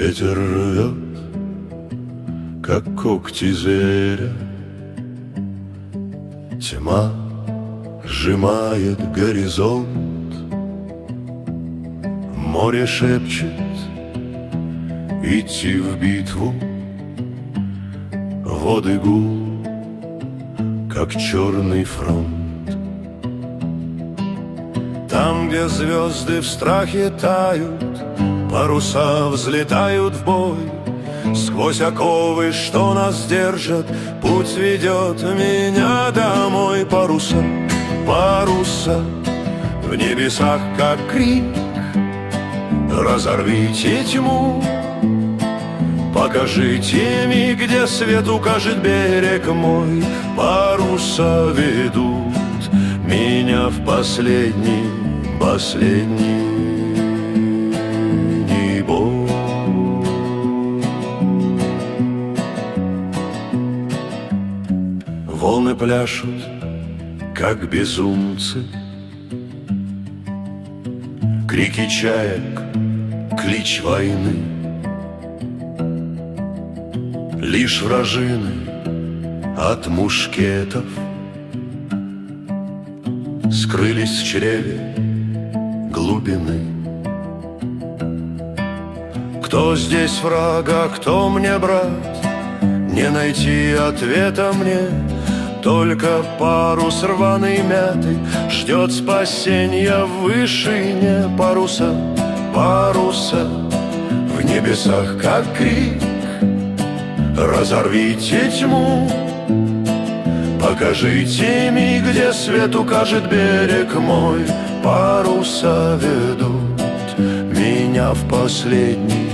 Ветер рвет, как когти зверя, тьма сжимает горизонт, море шепчет идти в битву, воды гул, как черный фронт. Там, где звезды в страхе тают, паруса взлетают в бой. Сквозь оковы, что нас держат, путь ведет меня домой. Паруса, паруса, в небесах как крик. Разорвите тьму, покажите миг, где свет укажет берег мой. Паруса ведут меня в последний бой. Волны пляшут, как безумцы, крики чаек, клич войны. Лишь вражины от мушкетов скрылись в чреве глубины. Кто здесь враг, а кто мне брат? Не найти ответа мне. Только парус рваный мятый ждет спасения в вышине. Паруса, паруса, в небесах как крик. Разорвите тьму, покажите миг, где свет укажет берег мой. Паруса ведут меня в последний